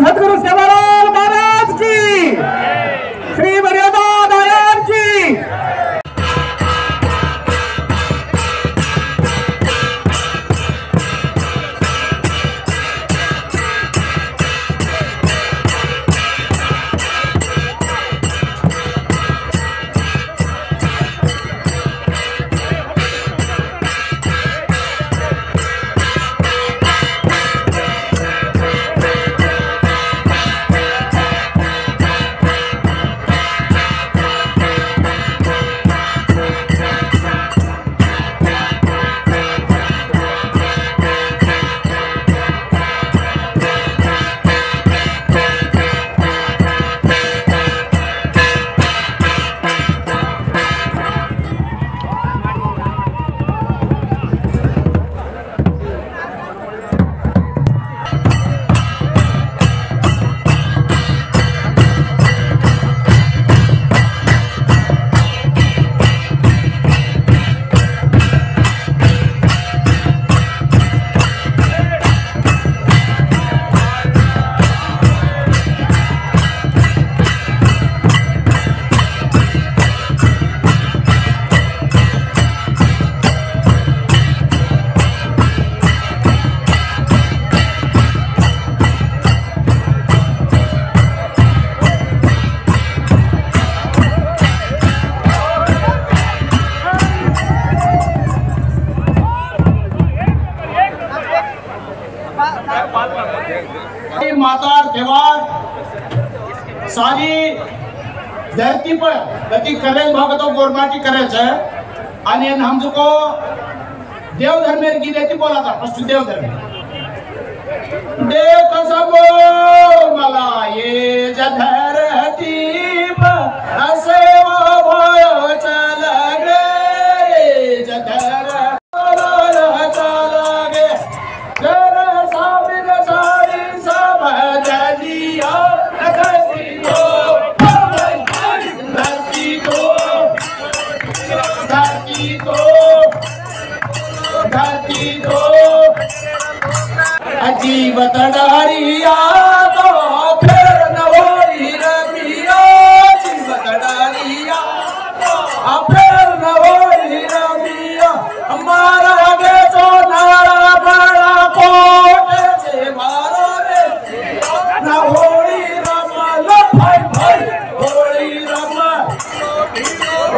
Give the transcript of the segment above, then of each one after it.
सद्गुरु सेवालाल महाराज की, श्री मर्यादा दयाल जी। माता त्योहार सारी धरती पर गति करे भगतो गोरमाटी करे छे आणि हमको देवधर्म में की देती बोला था फर्स्ट देवधर्म देव कसबो मला ये जधरती असे भयो चल गे जधर जीवत डारिया तो फिर नवोरी रमिया जीवत डारिया फिर नवोरी रमिया हमारा गे तो नारा बड़ा कोट से मारो रे ना होली रम लो भाई भाई होली रम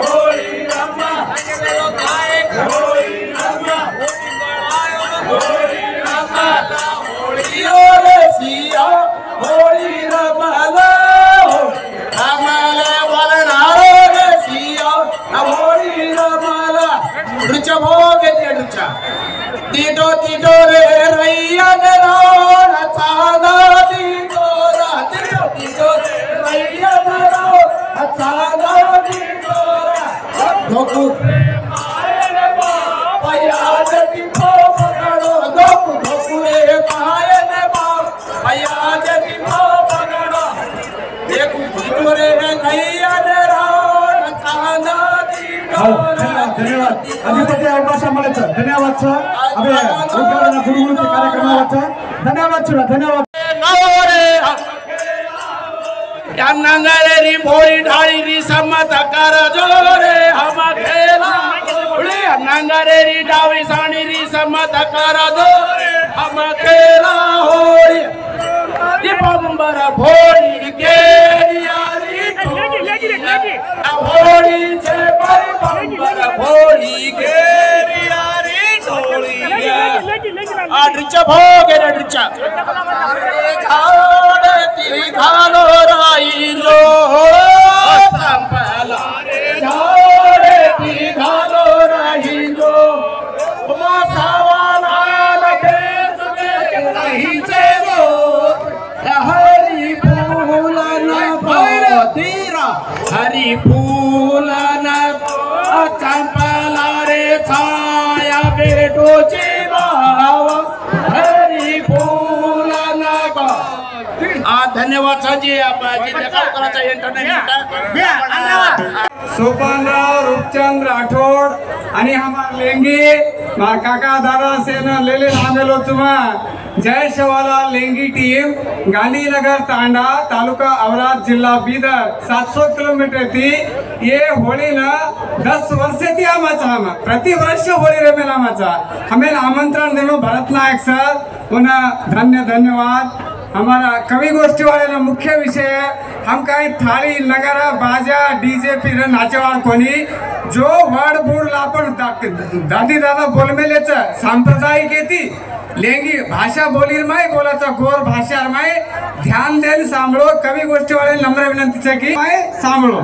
होली रम होली रम सिया होली रमला अमले वरनारो रे सिया होली रमला रुच भोगे रुचा तीटो तीटो रे रैया नरोण सादा तीटो रा तीटो तीटो रे रैया नरोण सादा तीटो रा धोकु मारे रे बाप याद की को पकड़ो धोकु धोकु रे मारे भैया जगी पकड़ो देखो भितरे नैया नरोण काना धन्यवाद अधिपती अवकाश मिळाला धन्यवाद सर अबे उद्घाटन गुरुगुरुचे कार्यक्रमाचा धन्यवाद सर धन्यवाद नवरे या नंगरेरी भोरी ढाळी री समत कर जोरे हम खेला उड़ी नंगरेरी डावी साणी री समत कर जोरे हम खेला होरी दिपंबर भोरी के यारी भोरी छे परिपंबर भोरी के यारी ढोली आड्रिच भोगे आड्रिच खाओ ती खालो राई लो संपला रे झाड़े ती खालो राई लो मासावाला देश में नहीं चलो हरी फूल न तीरा हरी फूल न चंपला रे छाया बेटो जीवावा हरी फूल न धन्यवाद सजी सोपानराव रूपचंद राठोड आणि हमार लेंगे मार काका दादा सेन लेले आमेलो तुमा जय शिवाला लेंगी टीम गांधीनगर तांडा तालुका औराद जिला बीदर 700 किलोमीटर थी ये होली ना 10 वर्ष थी आमाचा प्रति वर्ष होली रे मेला आमाचा हमें आमंत्रण देनो भरत नायक सर उन्हें धन्यवाद। हमारा कवि गोष्ठी वाले ना मुख्य विषय हम काही थाली नगारा बाजा डीजे फिर नाचेवाड़ कोणी जो वर्ड बोल आपण दादी दादा बोलमेलेच सांप्रदायिक येती लेंगी भाषा बोलीर माय बोलाचा गोर भाषार माय ध्यान देन सांभळो कवि गोष्टी वाले नम्र विनंती की माय सांभळो।